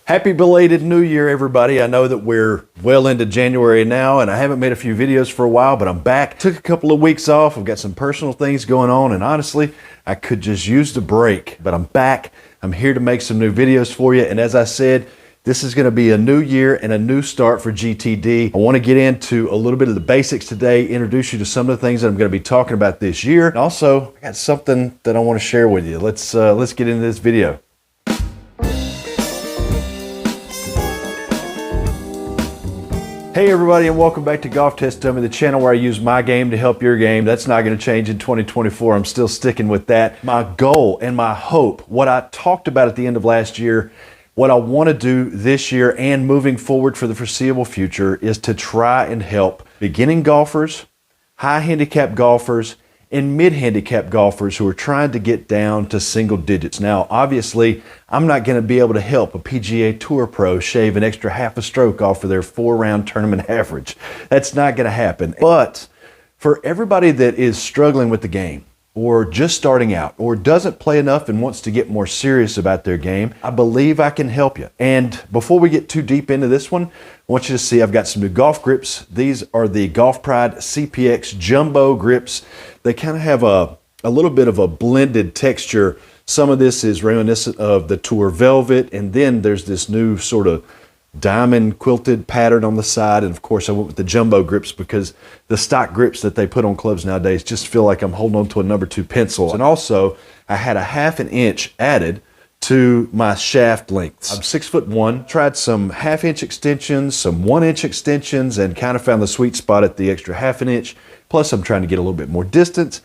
Happy belated New Year, everybody. I know that we're well into January now, and I haven't made a few videos for a while, but I'm back. Took a couple of weeks off. I've got some personal things going on, and honestly, I could just use the break, but I'm back. I'm here to make some new videos for you, and as I said, this is going to be a new year and a new start for GTD. I want to get into a little bit of the basics today, introduce you to some of the things that I'm going to be talking about this year. And also, I got something that I want to share with you. Let's get into this video. Hey everybody, and welcome back to GolfTestDummy, the channel where I use my game to help your game. That's not going to change in 2024. I'm still sticking with that. My goal and my hope, what I talked about at the end of last year, what I want to do this year and moving forward for the foreseeable future is to try and help beginning golfers, high handicap golfers, and mid-handicap golfers who are trying to get down to single digits. Now, obviously, I'm not going to be able to help a PGA Tour pro shave an extra half a stroke off of their 4-round tournament average. That's not going to happen. But for everybody that is struggling with the game, or just starting out, or doesn't play enough and wants to get more serious about their game, I believe I can help you. And before we get too deep into this one, I want you to see I've got some new golf grips. These are the Golf Pride CPX Jumbo grips. They kind of have a little bit of a blended texture. Some of this is reminiscent of the Tour Velvet, and then there's this new sort of diamond quilted pattern on the side. And of course I went with the jumbo grips because the stock grips that they put on clubs nowadays just feel like I'm holding on to a number 2 pencil. And also I had a ½ inch added to my shaft lengths. I'm 6'1", tried some ½ inch extensions, some 1 inch extensions, and kind of found the sweet spot at the extra ½ inch. Plus I'm trying to get a little bit more distance.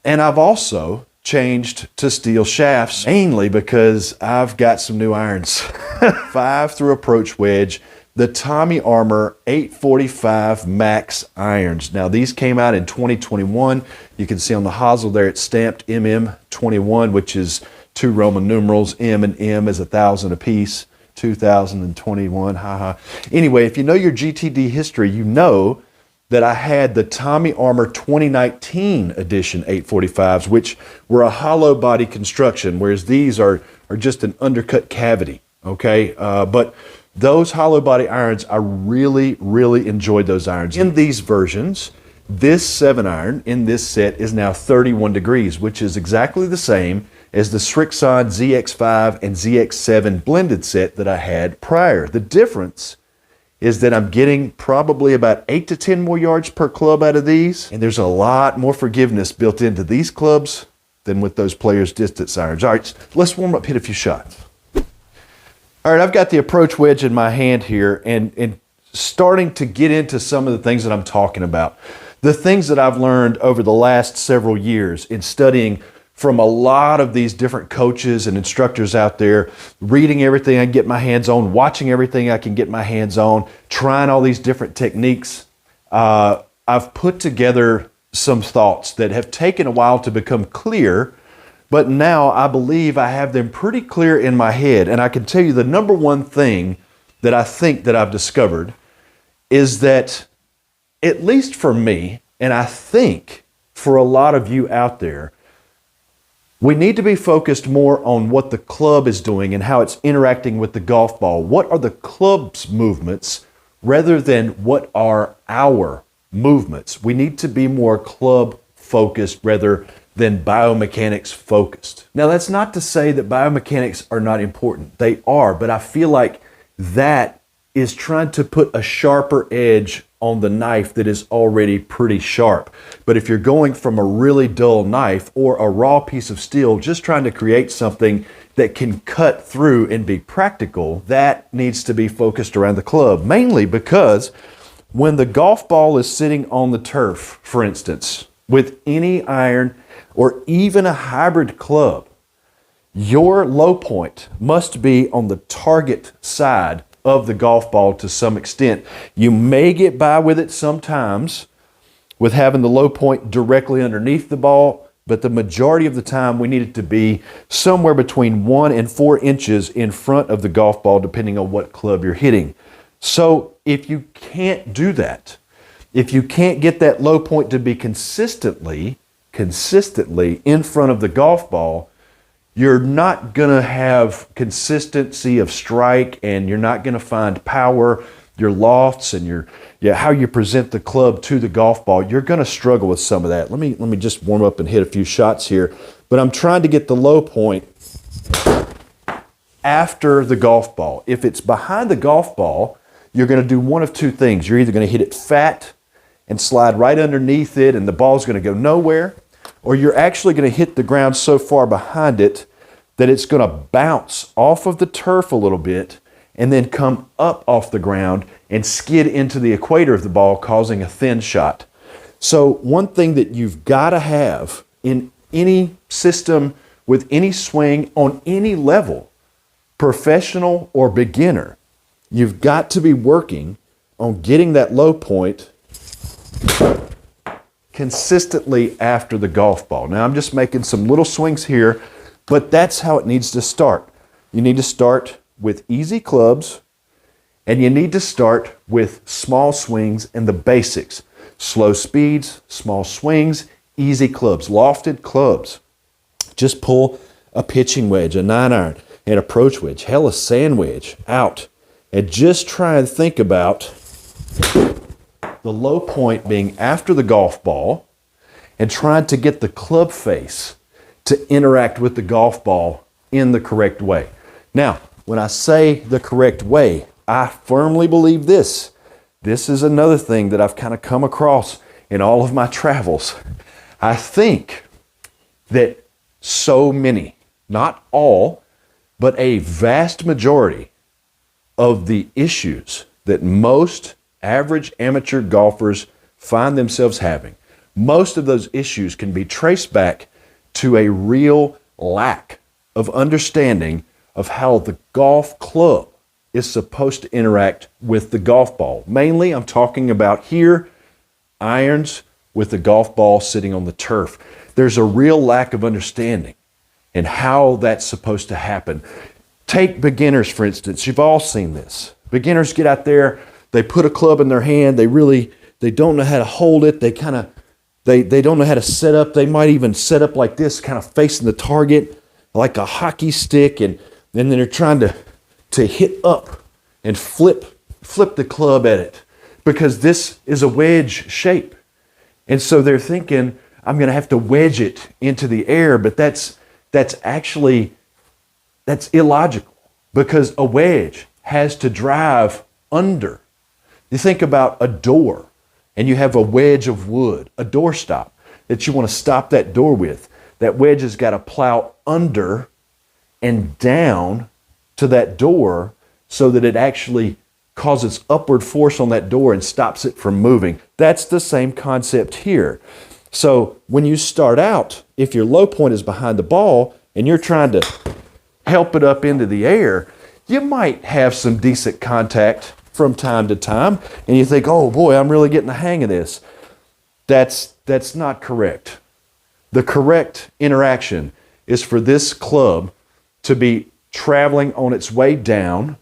And I've also changed to steel shafts, mainly because I've got some new irons. 5 through approach wedge, the Tommy Armour 845 Max irons. Now these came out in 2021. You can see on the hosel there it's stamped MM21, which is 2 Roman numerals. M and M is 1,000 a piece. 2021, haha. Anyway, if you know your GTD history, you know that I had the Tommy Armour 2019 edition 845s, which were a hollow body construction, whereas these are just an undercut cavity, okay? But those hollow body irons, I really, really enjoyed those irons. In these versions, this 7-iron in this set is now 31 degrees, which is exactly the same as the Srixon ZX5 and ZX7 blended set that I had prior. The difference is that I'm getting probably about 8 to 10 more yards per club out of these. And there's a lot more forgiveness built into these clubs than with those players' distance irons. All right, let's warm up, hit a few shots. All right, I've got the approach wedge in my hand here and starting to get into some of the things that I'm talking about. The things that I've learned over the last several years in studying from a lot of these different coaches and instructors out there, reading everything I can get my hands on, watching everything I can get my hands on, trying all these different techniques. I've put together some thoughts that have taken a while to become clear, but now I believe I have them pretty clear in my head. And I can tell you the number one thing that I think that I've discovered is that, at least for me, and I think for a lot of you out there, we need to be focused more on what the club is doing and how it's interacting with the golf ball. What are the club's movements rather than what are our movements? We need to be more club focused rather than biomechanics focused. Now that's not to say that biomechanics are not important. They are, but I feel like that is trying to put a sharper edge on the knife that is already pretty sharp. But if you're going from a really dull knife or a raw piece of steel, just trying to create something that can cut through and be practical, that needs to be focused around the club. Mainly because when the golf ball is sitting on the turf, for instance, with any iron or even a hybrid club, your low point must be on the target side of the golf ball to some extent. You may get by with it sometimes with having the low point directly underneath the ball, but the majority of the time we need it to be somewhere between 1 and 4 inches in front of the golf ball, depending on what club you're hitting. So if you can't do that, if you can't get that low point to be consistently in front of the golf ball, you're not going to have consistency of strike, and you're not going to find power, your lofts and how you present the club to the golf ball. You're going to struggle with some of that. Let me just warm up and hit a few shots here. But I'm trying to get the low point after the golf ball. If it's behind the golf ball, you're going to do one of two things. You're either going to hit it fat and slide right underneath it and the ball's going to go nowhere, or you're actually going to hit the ground so far behind it that it's going to bounce off of the turf a little bit and then come up off the ground and skid into the equator of the ball, causing a thin shot. So one thing that you've got to have in any system with any swing on any level, professional or beginner, you've got to be working on getting that low point consistently after the golf ball. Now I'm just making some little swings here, but that's how it needs to start. You need to start with easy clubs, and you need to start with small swings and the basics. Slow speeds, small swings, easy clubs, lofted clubs. Just pull a pitching wedge, a 9-iron, an approach wedge, hell, a sand wedge out. And just try and think about the low point being after the golf ball and trying to get the club face to interact with the golf ball in the correct way. Now, when I say the correct way, I firmly believe this. This is another thing that I've kind of come across in all of my travels. I think that so many, not all, but a vast majority of the issues that most average amateur golfers find themselves having, most of those issues can be traced back to a real lack of understanding of how the golf club is supposed to interact with the golf ball. Mainly, I'm talking about here, irons with the golf ball sitting on the turf. There's a real lack of understanding in how that's supposed to happen. Take beginners, for instance. You've all seen this. Beginners get out there, they put a club in their hand, they don't know how to hold it, they don't know how to set up. They might even set up like this, kind of facing the target, like a hockey stick, and then they're trying to hit up and flip the club at it because this is a wedge shape. And so they're thinking, I'm going to have to wedge it into the air, but that's illogical because a wedge has to drive under. You think about a door and you have a wedge of wood, a doorstop that you want to stop that door with. That wedge has got to plow under and down to that door so that it actually causes upward force on that door and stops it from moving. That's the same concept here. So when you start out, if your low point is behind the ball and you're trying to help it up into the air, you might have some decent contact from time to time and you think, oh boy, I'm really getting the hang of this. That's not correct. The correct interaction is for this club to be traveling on its way down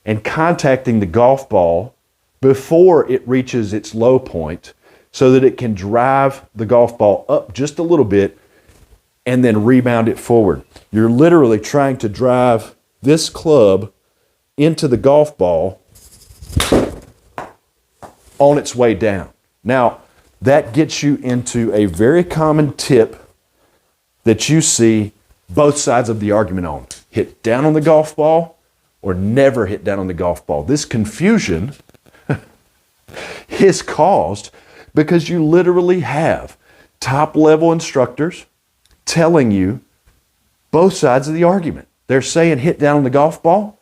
and contacting the golf ball before it reaches its low point so that it can drive the golf ball up just a little bit and then rebound it forward. You're literally trying to drive this club into the golf ball on its way down. Now, that gets you into a very common tip that you see both sides of the argument on. Hit down on the golf ball or never hit down on the golf ball. This confusion is caused because you literally have top level instructors telling you both sides of the argument. They're saying hit down on the golf ball,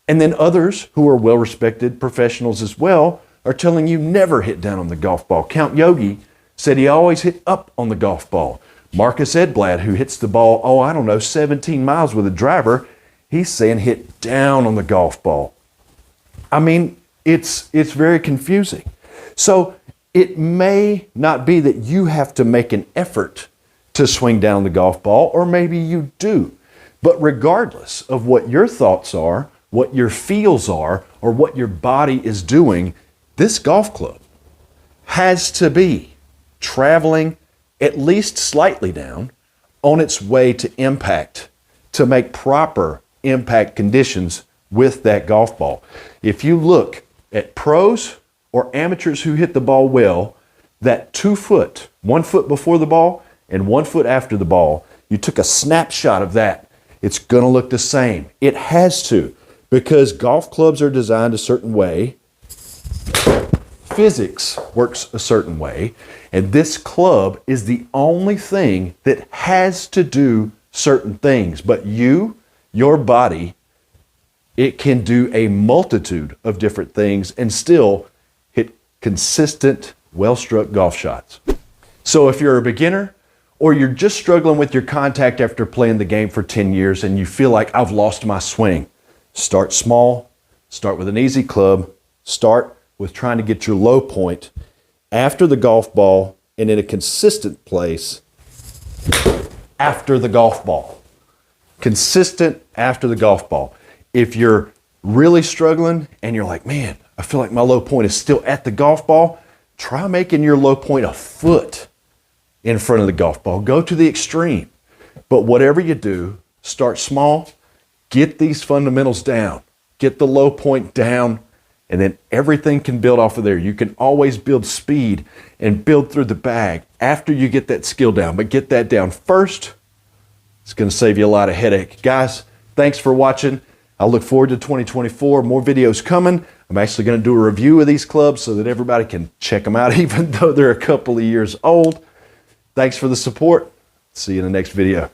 and then others who are well-respected professionals as well are telling you never hit down on the golf ball. Count Yogi said he always hit up on the golf ball. Marcus Edblad, who hits the ball, 17 miles with a driver, he's saying hit down on the golf ball. I mean, it's very confusing. So it may not be that you have to make an effort to swing down the golf ball, or maybe you do. But regardless of what your thoughts are, what your feels are, or what your body is doing, this golf club has to be traveling at least slightly down on its way to impact to make proper impact conditions with that golf ball. If you look at pros or amateurs who hit the ball well, that 2 foot, 1 foot before the ball and 1 foot after the ball, you took a snapshot of that. It's going to look the same. It has to, because golf clubs are designed a certain way. Physics works a certain way, and this club is the only thing that has to do certain things. But your body, it can do a multitude of different things and still hit consistent, well-struck golf shots. So if you're a beginner or you're just struggling with your contact after playing the game for 10 years and you feel like I've lost my swing, start small, start with an easy club, start with trying to get your low point after the golf ball and in a consistent place after the golf ball. Consistent after the golf ball. If you're really struggling and you're like, man, I feel like my low point is still at the golf ball, try making your low point a foot in front of the golf ball. Go to the extreme. But whatever you do, start small, get these fundamentals down, get the low point down, and then everything can build off of there. You can always build speed and build through the bag after you get that skill down. But get that down first. It's going to save you a lot of headache. Guys, thanks for watching. I look forward to 2024. More videos coming. I'm actually going to do a review of these clubs so that everybody can check them out, even though they're a couple of years old. Thanks for the support. See you in the next video.